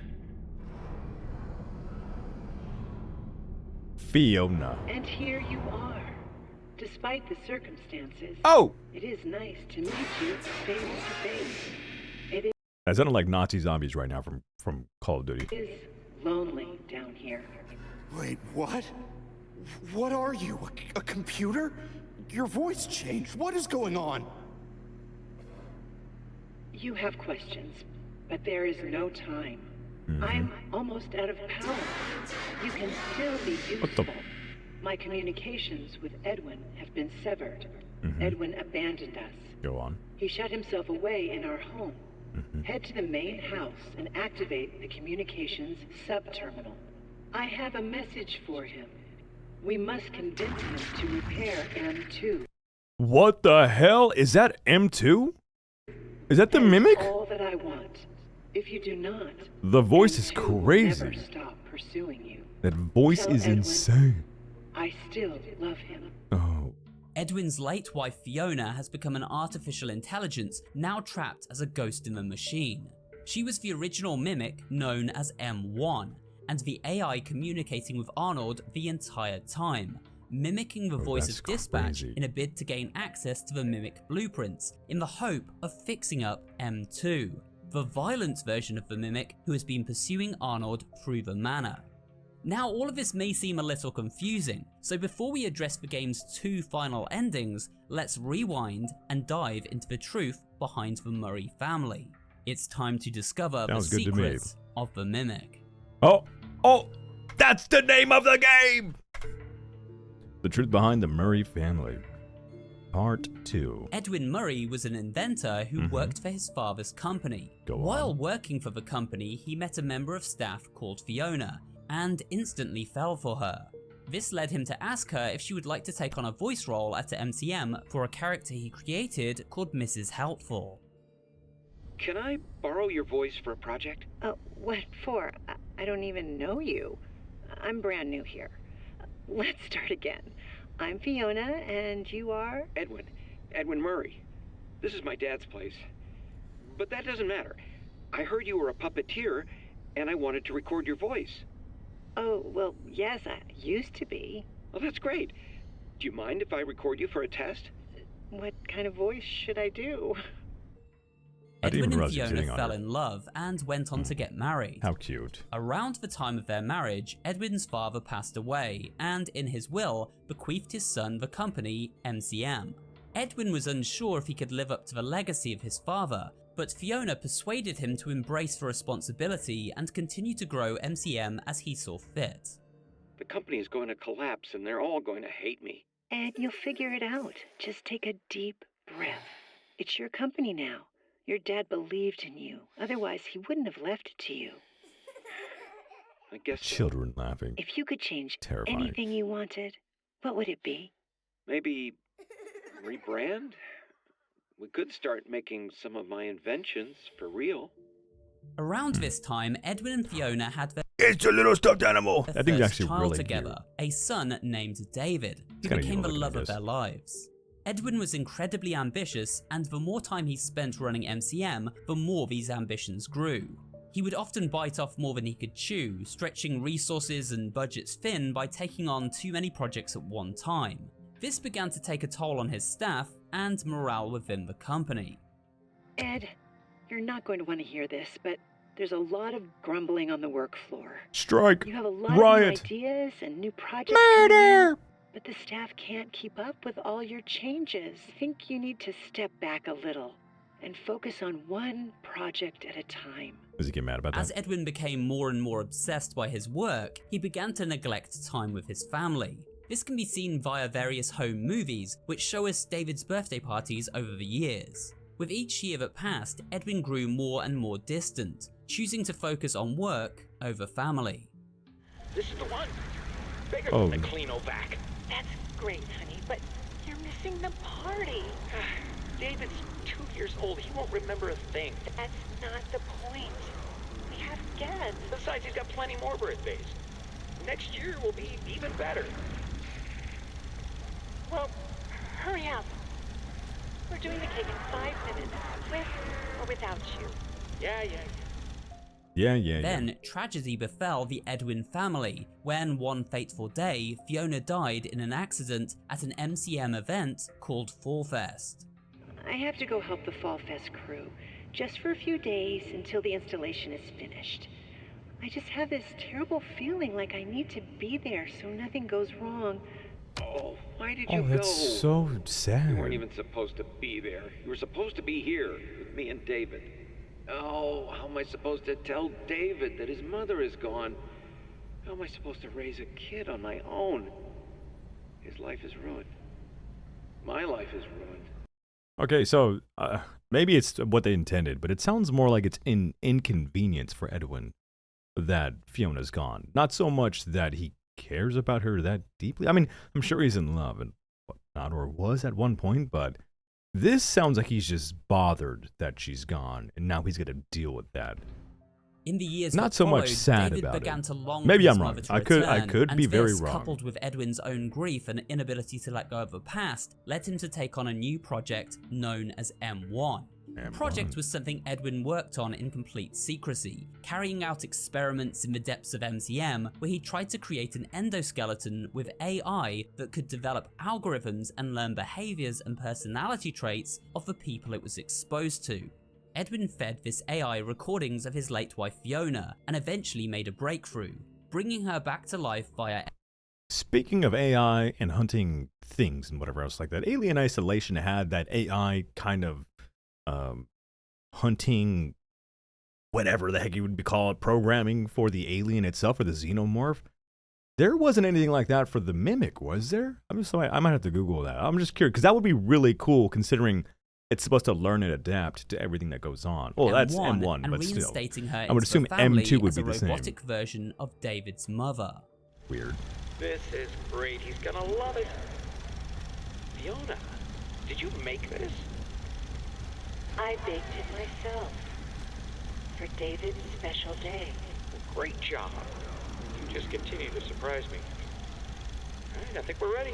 Fiona. And here you are. Despite the circumstances, it is nice to meet you face to face. That sounded like Nazi zombies right now from Call of Duty. It is lonely down here. Wait, what? What are you? A computer? Your voice changed. What is going on? You have questions, but there is no time. I'm almost out of power. You can still be useful. My communications with Edwin have been severed. Edwin abandoned us. Go on. He shut himself away in our home. Head to the main house and activate the communications sub-terminal. I have a message for him. We must convince him to repair M2. What the hell? Is that M2? Is that the Mimic? All that I want. If you do not, the voice is M2 will crazy. never stop pursuing you. That voice Tell is Edwin insane. I still love him. Edwin's late wife Fiona has become an artificial intelligence, now trapped as a ghost in the machine. She was the original Mimic known as M1, and the AI communicating with Arnold the entire time, mimicking the voice of Dispatch in a bid to gain access to the Mimic blueprints, in the hope of fixing up M2, the violent version of the Mimic who has been pursuing Arnold through the manor. Now, all of this may seem a little confusing, so before we address the game's 2 final endings, let's rewind and dive into the truth behind the Murray family. It's time to discover the secrets of the Mimic. Oh, that's the name of the game! The truth behind the Murray family. Part 2. Edwin Murray was an inventor who worked for his father's company. While working for the company, he met a member of staff called Fiona, and instantly fell for her. This led him to ask her if she would like to take on a voice role at the MCM for a character he created called Mrs. Helpful. Can I borrow your voice for a project? What for? I don't even know you. I'm brand new here. Let's start again. I'm Fiona, and you are? Edwin Murray. This is my dad's place. But that doesn't matter. I heard you were a puppeteer, and I wanted to record your voice. Oh, well, yes, I used to be. Well, that's great. Do you mind if I record you for a test? What kind of voice should I do? Edwin and Fiona fell in love and went on to get married. How cute. Around the time of their marriage, Edwin's father passed away and, in his will, bequeathed his son the company MCM. Edwin was unsure if he could live up to the legacy of his father, but Fiona persuaded him to embrace the responsibility and continue to grow MCM as he saw fit. The company is going to collapse and they're all going to hate me. Ed, you'll figure it out. Just take a deep breath. It's your company now. Your dad believed in you. Otherwise, he wouldn't have left it to you. I guess so. Children laughing. If you could change Terrifying. anything you wanted, what would it be? Maybe rebrand? We could start making some of my inventions for real. Around this time, Edwin and Fiona had their It's a little stuffed animal. I think it's first actually child really together, a son named David, who kinda became the evil love looking, of their lives. Edwin was incredibly ambitious, and the more time he spent running MCM, the more these ambitions grew. He would often bite off more than he could chew, stretching resources and budgets thin by taking on too many projects at one time. This began to take a toll on his staff and morale within the company. Ed, you're not going to want to hear this, but there's a lot of grumbling on the work floor. Strike. You have a lot Riot. of ideas and new projects. Murder. But the staff can't keep up with all your changes. I think you need to step back a little and focus on one project at a time. Does he get mad about that? As Edwin became more and more obsessed by his work, he began to neglect time with his family. This can be seen via various home movies, which show us David's birthday parties over the years. With each year that passed, Edwin grew more and more distant, choosing to focus on work over family. This is the one. Bigger Oh. than the Cleanovac. That's great, honey, but you're missing the party. David's 2 years old. He won't remember a thing. That's not the point. We have guests. Besides, he's got plenty more birthdays. Next year will be even better. Well, hurry up. We're doing the cake in 5 minutes, with or without you. Yeah. Yeah. Then, tragedy befell the Edwin family when one fateful day, Fiona died in an accident at an MCM event called Fall Fest. I have to go help the Fall Fest crew, just for a few days until the installation is finished. I just have this terrible feeling like I need to be there so nothing goes wrong. Oh, why did you Oh, go? that's so sad. You weren't even supposed to be there. You were supposed to be here with me and David. Oh, how am I supposed to tell David that his mother is gone? How am I supposed to raise a kid on my own? His life is ruined. My life is ruined. Okay, so maybe it's what they intended, but it sounds more like it's an inconvenience for Edwin that Fiona's gone. Not so much that he cares about her that deeply. I mean, I'm sure he's in love and whatnot, or was at one point, but this sounds like he's just bothered that she's gone, and now he's got to deal with that. In the years Not that so much followed, sad David about began it. to long Maybe for his I'm wrong. mother to I could return, be and very this, wrong. coupled with Edwin's own grief and inability to let go of the past, led him to take on a new project known as M1. The project was something Edwin worked on in complete secrecy, carrying out experiments in the depths of MCM where he tried to create an endoskeleton with AI that could develop algorithms and learn behaviors and personality traits of the people it was exposed to. Edwin fed this AI recordings of his late wife Fiona and eventually made a breakthrough, bringing her back to life via... Speaking of AI and hunting things and whatever else like that, Alien Isolation had that AI kind of hunting, whatever the heck you would be called, programming for the alien itself or the xenomorph. There wasn't anything like that for the Mimic, was there? I might have to Google that. I'm just curious, because that would be really cool considering it's supposed to learn and adapt to everything that goes on. Well, that's M1, and but still. reinstating her I would into assume the family M2 would as be a the same. robotic version of David's mother. Weird. This is great. He's gonna love it. Fiona, did you make this? I baked it myself for David's special day. Great job. You just continue to surprise me. All right, I think we're ready.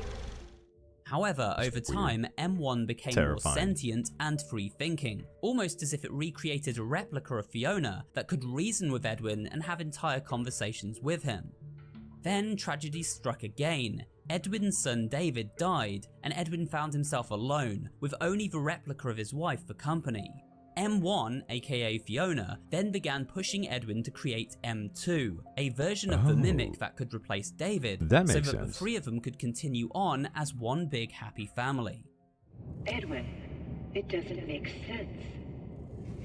However, over time, M1 became more sentient and free-thinking, almost as if it recreated a replica of Fiona that could reason with Edwin and have entire conversations with him. Then tragedy struck again. Edwin's son David died, and Edwin found himself alone, with only the replica of his wife for company. M1, aka Fiona, then began pushing Edwin to create M2, a version of the Mimic that could replace David, so that the three of them could continue on as one big happy family. Edwin, it doesn't make sense.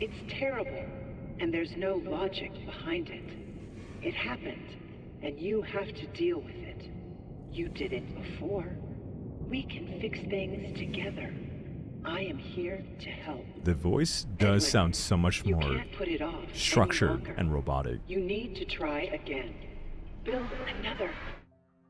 It's terrible, and there's no logic behind it. It happened, and you have to deal with it. You did it before. We can fix things together. I am here to help. The voice does sound so much more structured and robotic. You need to try again. Build another.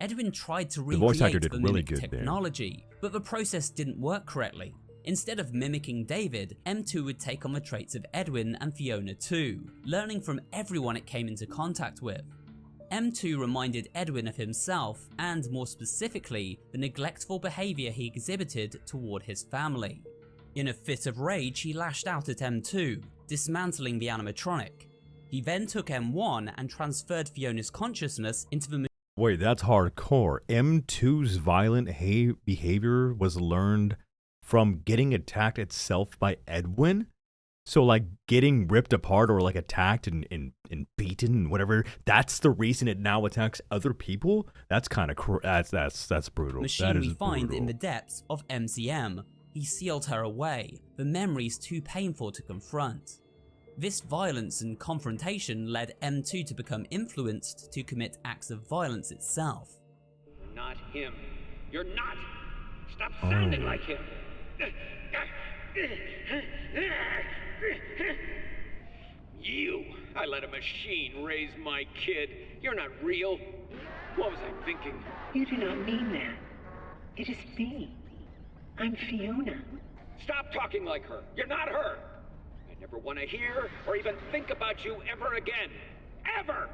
Edwin tried to recreate the Mimic technology, but the process didn't work correctly. Instead of mimicking David, M2 would take on the traits of Edwin and Fiona too, learning from everyone it came into contact with. M2 reminded Edwin of himself, and more specifically, the neglectful behavior he exhibited toward his family. In a fit of rage, he lashed out at M2, dismantling the animatronic. He then took M1 and transferred Fiona's consciousness into the... Wait, that's hardcore. M2's violent behavior was learned from getting attacked itself by Edwin? So like getting ripped apart or like attacked and beaten and whatever, that's the reason it now attacks other people? That's kind of that's brutal. Machine we find in the depths of MCM. He sealed her away, the memories too painful to confront. This violence and confrontation led M2 to become influenced to commit acts of violence itself. You're not him. You're not! Stop sounding like him! You! I let a machine raise my kid. You're not real. What was I thinking? You do not mean that. It is me. I'm Fiona. Stop talking like her. You're not her. I never want to hear or even think about you ever again. Ever!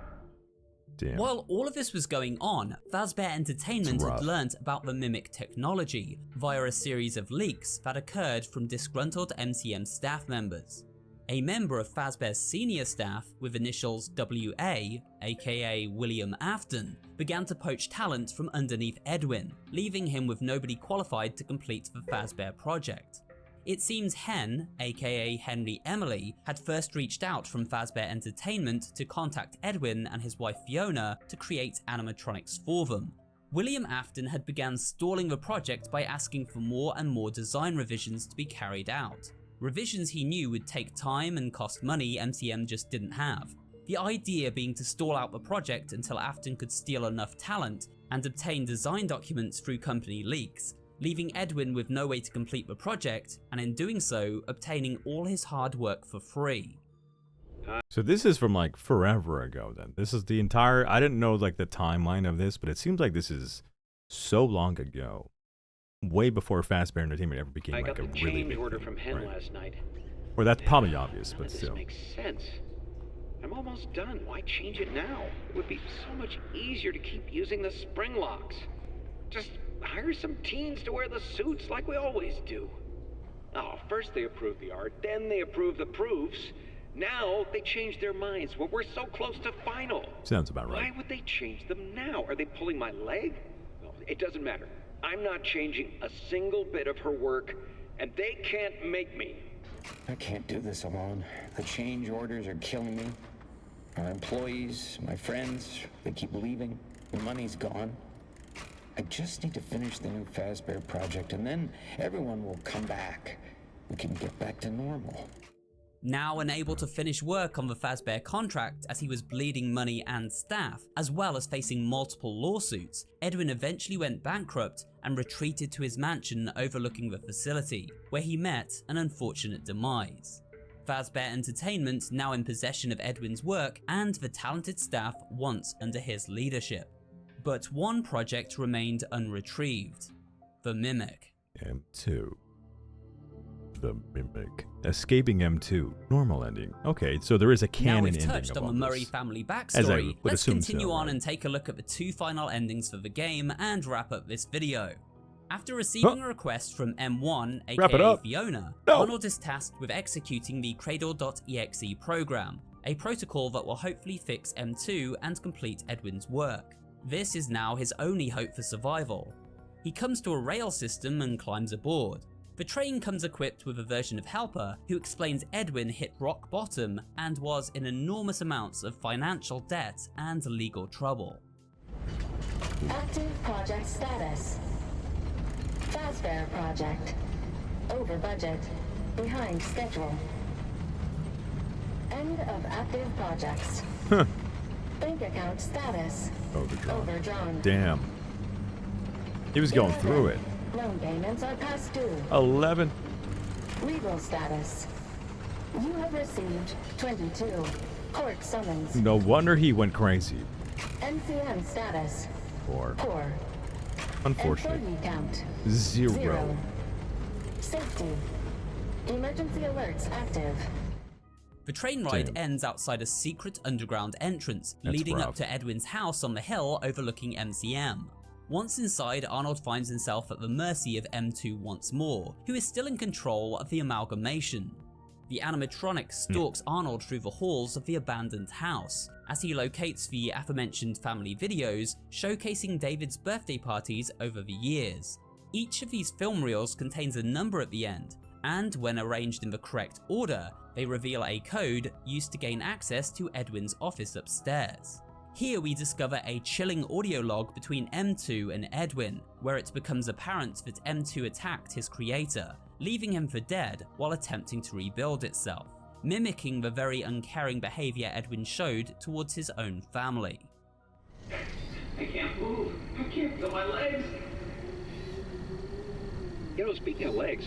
Damn. While all of this was going on, Fazbear Entertainment had learnt about the Mimic technology via a series of leaks that occurred from disgruntled MCM staff members. A member of Fazbear's senior staff with initials WA, aka William Afton, began to poach talent from underneath Edwin, leaving him with nobody qualified to complete the Fazbear project. It seems Hen, aka Henry Emily, had first reached out from Fazbear Entertainment to contact Edwin and his wife Fiona to create animatronics for them. William Afton had begun stalling the project by asking for more and more design revisions to be carried out. Revisions he knew would take time and cost money MCM just didn't have. The idea being to stall out the project until Afton could steal enough talent and obtain design documents through company leaks, leaving Edwin with no way to complete the project, and in doing so, obtaining all his hard work for free. So this is from like forever ago then. This is the entire, I didn't know like the timeline of this, but it seems like this is so long ago. Way before Fazbear Entertainment ever became like a really big thing. I got the change order from Hen last night. Or that's probably obvious, but still. This makes sense. I'm almost done. Why change it now? It would be so much easier to keep using the spring locks. Just hire some teens to wear the suits like we always do. Oh, first they approve the art, then they approve the proofs. Now they change their minds when we're so close to final. Sounds about right. Why would they change them now? Are they pulling my leg? No, it doesn't matter. I'm not changing a single bit of her work, and they can't make me. I can't do this alone. The change orders are killing me. Our employees, my friends, they keep leaving. The money's gone. I just need to finish the new Fazbear project, and then everyone will come back. We can get back to normal. Now unable to finish work on the Fazbear contract as he was bleeding money and staff, as well as facing multiple lawsuits, Edwin eventually went bankrupt and retreated to his mansion overlooking the facility, where he met an unfortunate demise. Fazbear Entertainment now in possession of Edwin's work and the talented staff once under his leadership. But one project remained unretrieved: the Mimic. M2. The Mimic. Escaping M2. Normal ending. Okay, so there is a canon ending. Now we've touched on the Murray family backstory, let's continue on and take a look at the two final endings for the game and wrap up this video. After receiving a request from M1, Wrap it aka up. Fiona, No. Arnold is tasked with executing the Kritur.exe program, a protocol that will hopefully fix M2 and complete Edwin's work. This is now his only hope for survival. He comes to a rail system and climbs aboard. The train comes equipped with a version of Helper who explains Edwin hit rock bottom and was in enormous amounts of financial debt and legal trouble. Active project status. Fazbear project. Over budget. Behind schedule. End of active projects. Bank account status. Overdrawn. Damn. He was going through it. Loan payments are past due. 11. Legal status. You have received 22 court summons. No wonder he went crazy. NCM status. Poor. Poor. Unfortunate. Employee count. 0. Safety. Emergency alerts active. The train ride ends outside a secret underground entrance, leading up to Edwin's house on the hill overlooking MCM. Once inside, Arnold finds himself at the mercy of M2 once more, who is still in control of the amalgamation. The animatronic stalks Arnold through the halls of the abandoned house, as he locates the aforementioned family videos showcasing David's birthday parties over the years. Each of these film reels contains a number at the end, and when arranged in the correct order, they reveal a code used to gain access to Edwin's office upstairs. Here we discover a chilling audio log between M2 and Edwin, where it becomes apparent that M2 attacked his creator, leaving him for dead while attempting to rebuild itself, mimicking the very uncaring behavior Edwin showed towards his own family. I can't move. I can't feel my legs. You know, speaking of legs,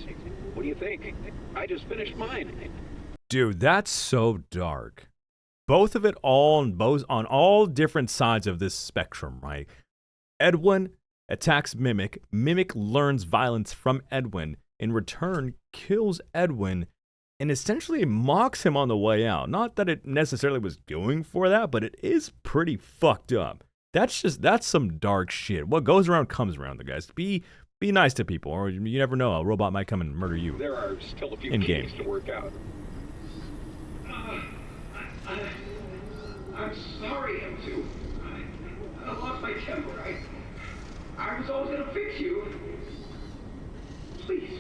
what do you think? I just finished mine. Dude, that's so dark. Both of it on all different sides of this spectrum, right? Edwin attacks Mimic. Mimic learns violence from Edwin. In return, kills Edwin and essentially mocks him on the way out. Not that it necessarily was going for that, but it is pretty fucked up. That's some dark shit. What goes around comes around, guys. Be nice to people, or you never know, a robot might come and murder you. There are still a few in-game. things to work out. I'm sorry, M2. I lost my temper. I was always gonna fix you. Please,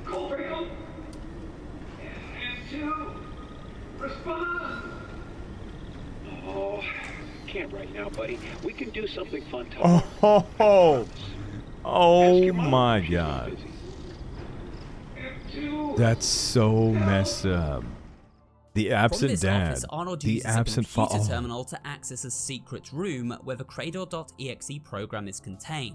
call for help. M2, respond. Oh, can't right now, buddy. We can do something fun tomorrow. Oh my God. That's so messed up. The absent dad. Office, Arnold the uses absent a computer father. terminal to access a secret room where the Kritur.exe program is contained.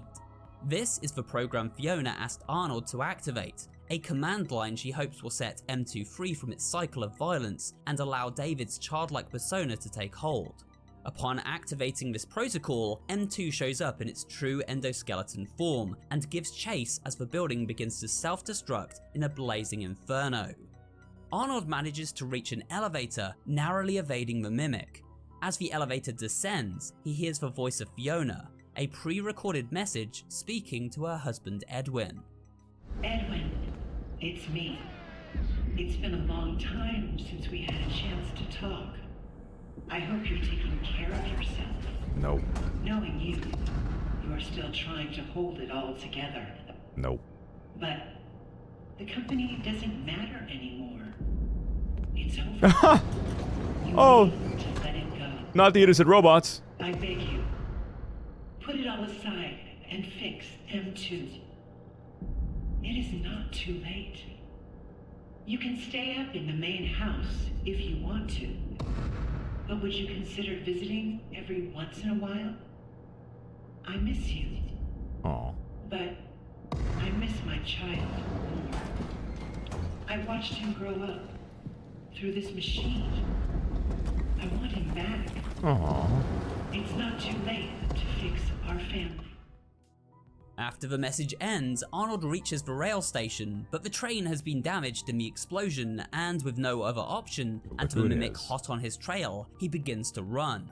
This is the program Fiona asked Arnold to activate, a command line she hopes will set M2 free from its cycle of violence and allow David's childlike persona to take hold. Upon activating this protocol, M2 shows up in its true endoskeleton form and gives chase as the building begins to self-destruct in a blazing inferno. Arnold manages to reach an elevator, narrowly evading the Mimic. As the elevator descends, he hears the voice of Fiona, a pre-recorded message speaking to her husband Edwin. Edwin, it's me. It's been a long time since we had a chance to talk. I hope you're taking care of yourself. Nope. Knowing you are still trying to hold it all together. Nope. But the company doesn't matter anymore. It's over. Oh, need to let it go. not the innocent robots. I beg you, put it all aside and fix M2. It is not too late. You can stay up in the main house if you want to. But would you consider visiting every once in a while? I miss you. Aw. But I miss my child more. I watched him grow up through this machine. I want him back. Aw. It's not too late to fix our family. After the message ends, Arnold reaches the rail station, but the train has been damaged in the explosion, and with no other option, and the Mimic hot on his trail, he begins to run.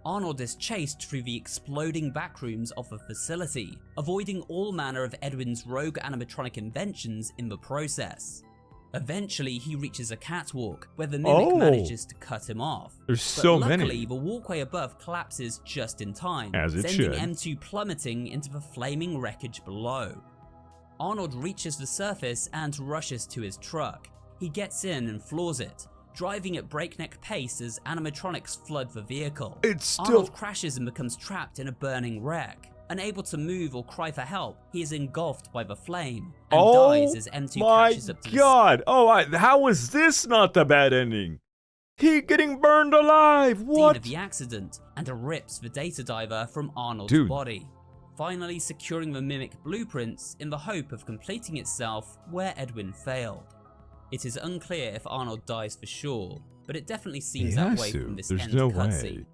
Arnold is chased through the exploding backrooms of the facility, avoiding all manner of Edwin's rogue animatronic inventions in the process. Eventually, he reaches a catwalk, where the mimic manages to cut him off. There's so many. Luckily, the walkway above collapses just in time, As it sending should. M2 plummeting into the flaming wreckage below. Arnold reaches the surface and rushes to his truck. He gets in and floors it, driving at breakneck pace as animatronics flood the vehicle. Arnold crashes and becomes trapped in a burning wreck. Unable to move or cry for help, he is engulfed by the flame and dies as M2 catches up to God! How is this not the bad ending? He getting burned alive. What? scene of the accident and rips the data diver from Arnold's body, finally securing the mimic blueprints in the hope of completing itself where Edwin failed. It is unclear if Arnold dies for sure, but it definitely seems that way from this end cutscene.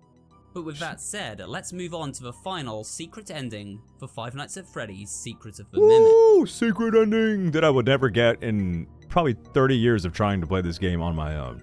But with that said, let's move on to the final secret ending for Five Nights at Freddy's Secret of the Mimic. Secret ending that I would never get in probably 30 years of trying to play this game on my own.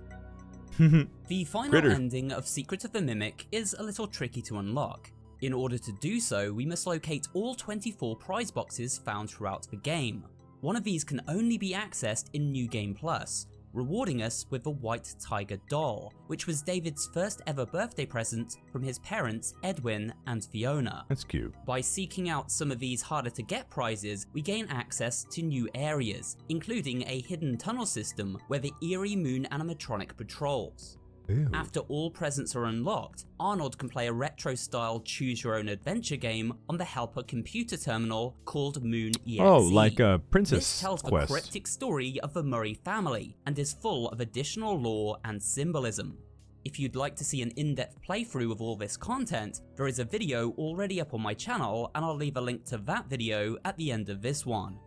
The final ending of Secret of the Mimic is a little tricky to unlock. In order to do so, we must locate all 24 prize boxes found throughout the game. One of these can only be accessed in New Game Plus, rewarding us with the White Tiger doll, which was David's first ever birthday present from his parents Edwin and Fiona. That's cute. By seeking out some of these harder to get prizes, we gain access to new areas, including a hidden tunnel system where the eerie moon animatronic patrols. Ew. After all presents are unlocked, Arnold can play a retro-style choose-your-own-adventure game on the Helper computer terminal called Moon EXE. Oh, like a Princess This tells Quest. the cryptic story of the Murray family and is full of additional lore and symbolism. If you'd like to see an in-depth playthrough of all this content, there is a video already up on my channel, and I'll leave a link to that video at the end of this one.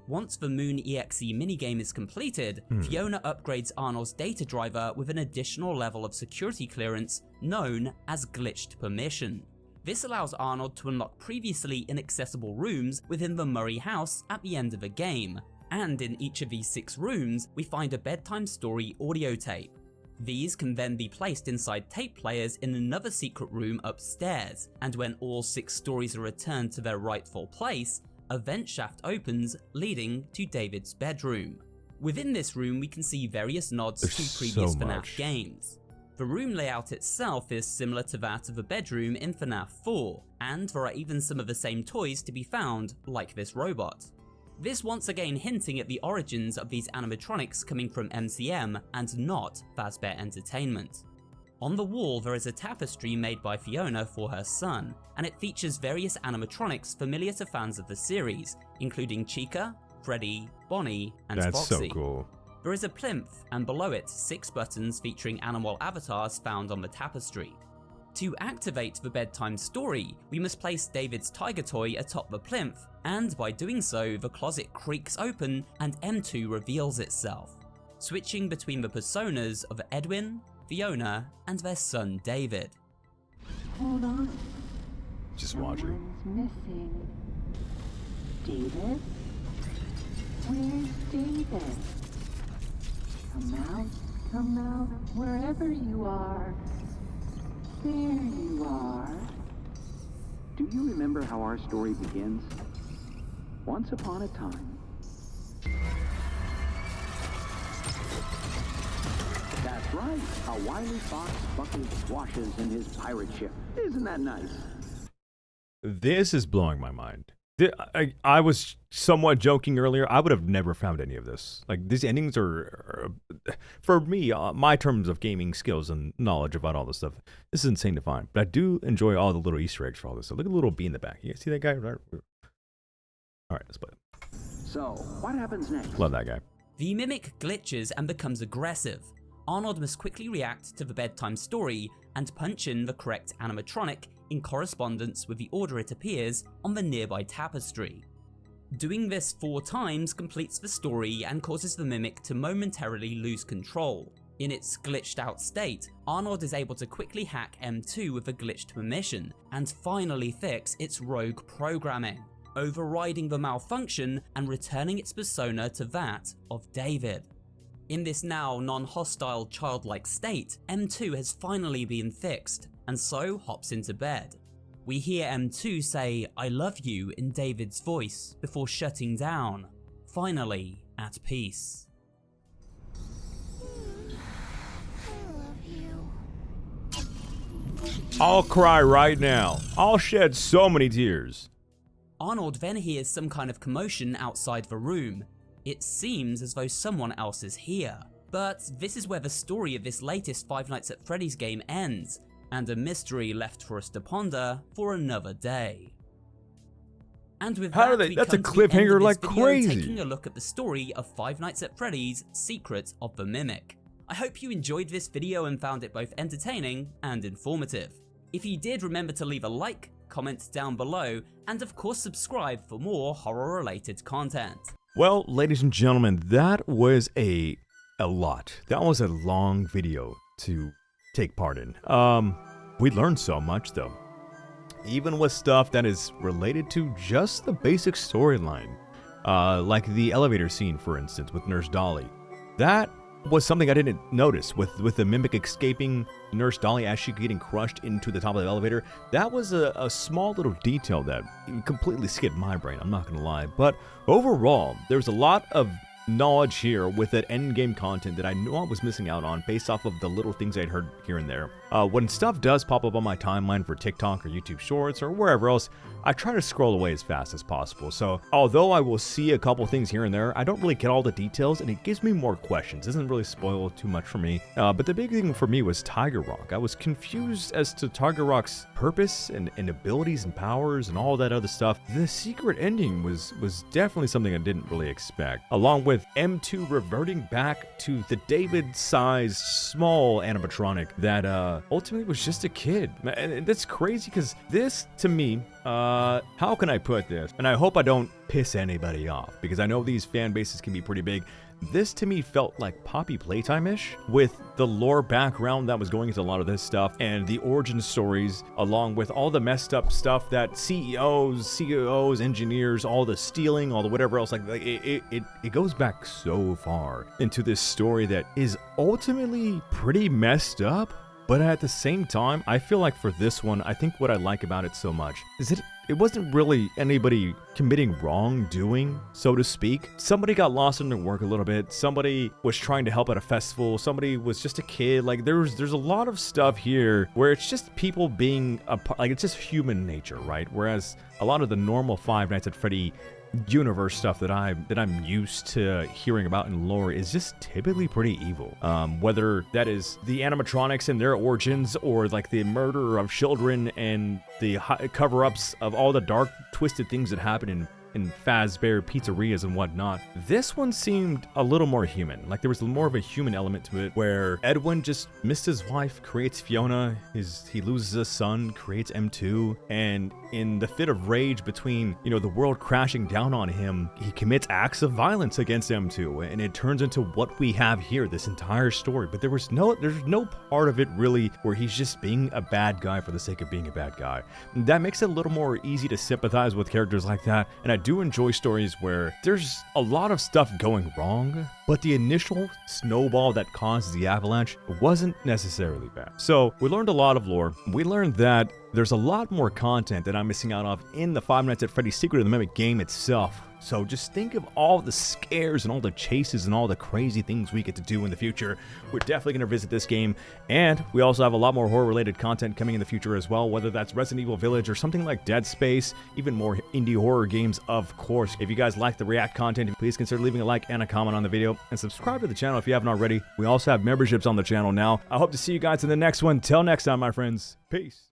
Once the Moon EXE minigame is completed, Fiona upgrades Arnold's data driver with an additional level of security clearance known as Glitched Permission. This allows Arnold to unlock previously inaccessible rooms within the Murray house at the end of a game, and in each of these 6 rooms we find a bedtime story audio tape. These can then be placed inside tape players in another secret room upstairs, and when all 6 stories are returned to their rightful place, a vent shaft opens, leading to David's bedroom. Within this room we can see various nods to previous FNAF games. The room layout itself is similar to that of a bedroom in FNAF 4, and there are even some of the same toys to be found, like this robot. This once again hinting at the origins of these animatronics coming from MCM and not Fazbear Entertainment. On the wall there is a tapestry made by Fiona for her son, and it features various animatronics familiar to fans of the series, including Chica, Freddy, Bonnie, and Foxy. That's so cool. There is a plinth, and below it 6 buttons featuring animal avatars found on the tapestry. To activate the bedtime story, we must place David's tiger toy atop the plinth, and by doing so the closet creaks open and M2 reveals itself, switching between the personas of Edwin, Fiona, and their son David. Hold on. Just watching. Someone's missing. David? Where's David? Come out, wherever you are. There you are. Do you remember how our story begins? Once upon a time. That's right, a wily fox buckles washes in his pirate ship. Isn't that nice? This is blowing my mind. I was somewhat joking earlier. I would have never found any of this. Like, these endings are for me, my terms of gaming skills and knowledge about all this stuff, this is insane to find. But I do enjoy all the little Easter eggs for all this stuff. Look at the little bee in the back. You guys see that guy? All right, let's play it. So, what happens next? Love that guy. The mimic glitches and becomes aggressive. Arnold must quickly react to the bedtime story and punch in the correct animatronic in correspondence with the order it appears on the nearby tapestry. Doing this 4 times completes the story and causes the mimic to momentarily lose control. In its glitched out state, Arnold is able to quickly hack M2 with a glitched permission and finally fix its rogue programming, overriding the malfunction and returning its persona to that of David. In this now non-hostile childlike state, M2 has finally been fixed, and so hops into bed. We hear M2 say, "I love you" in David's voice before shutting down, finally at peace. I'll cry right now. I'll shed so many tears. Arnold then hears some kind of commotion outside the room. It seems as though someone else is here. But this is where the story of this latest Five Nights at Freddy's game ends, and a mystery left for us to ponder for another day. And with How do that, they? we That's a come to the end cliffhanger of like this video, crazy. taking a look at the story of Five Nights at Freddy's Secret of the Mimic. I hope you enjoyed this video and found it both entertaining and informative. If you did, remember to leave a like, comment down below, and of course subscribe for more horror-related content. Well, ladies and gentlemen, that was a lot. That was a long video to take part in. We learned so much though. Even with stuff that is related to just the basic storyline. Like the elevator scene, for instance, with Nurse Dolly. That was something I didn't notice with the mimic escaping Nurse Dolly as she getting crushed into the top of the elevator. That was a small little detail that completely skipped my brain, I'm not gonna lie. But overall, there's a lot of knowledge here with that endgame content that I knew I was missing out on based off of the little things I'd heard here and there. When stuff does pop up on my timeline for TikTok or YouTube Shorts or wherever else, I try to scroll away as fast as possible. So although I will see a couple things here and there, I don't really get all the details, and it gives me more questions. It doesn't really spoil too much for me. But the big thing for me was Tiger Rock. I was confused as to Tiger Rock's purpose and abilities and powers and all that other stuff. The secret ending was definitely something I didn't really expect, along with M2 reverting back to the David-sized small animatronic that ultimately was just a kid. And that's crazy because this, to me, how can I put this? And I hope I don't piss anybody off because I know these fan bases can be pretty big. This to me felt like Poppy Playtime-ish with the lore background that was going into a lot of this stuff and the origin stories, along with all the messed up stuff that CEOs, engineers, all the stealing, all the whatever else, like it goes back so far into this story that is ultimately pretty messed up. But at the same time, I feel like for this one, I think what I like about it so much is it wasn't really anybody committing wrongdoing, so to speak. Somebody got lost in their work a little bit. Somebody was trying to help at a festival. Somebody was just a kid. Like there's a lot of stuff here where it's just people being like it's just human nature, right? Whereas a lot of the normal Five Nights at Freddy universe stuff that I'm used to hearing about in lore is just typically pretty evil. Whether that is the animatronics and their origins, or like the murder of children and the cover-ups of all the dark, twisted things that happen in Fazbear pizzerias and whatnot. This one seemed a little more human. Like there was more of a human element to it, where Edwin just missed his wife, creates Fiona, he loses a son, creates M2, and in the fit of rage between, you know, the world crashing down on him, he commits acts of violence against M2, and it turns into what we have here, this entire story. But there's no part of it really where he's just being a bad guy for the sake of being a bad guy. And that makes it a little more easy to sympathize with characters like that, and I do enjoy stories where there's a lot of stuff going wrong, but the initial snowball that caused the avalanche wasn't necessarily bad. So we learned a lot of lore. We learned that there's a lot more content that I'm missing out on in the Five Nights at Freddy's Secret of the Mimic game itself. So just think of all the scares and all the chases and all the crazy things we get to do in the future. We're definitely going to visit this game, and we also have a lot more horror-related content coming in the future as well, whether that's Resident Evil Village or something like Dead Space, even more indie horror games, of course. If you guys like the React content, please consider leaving a like and a comment on the video, and subscribe to the channel if you haven't already. We also have memberships on the channel now. I hope to see you guys in the next one. Till next time, my friends. Peace.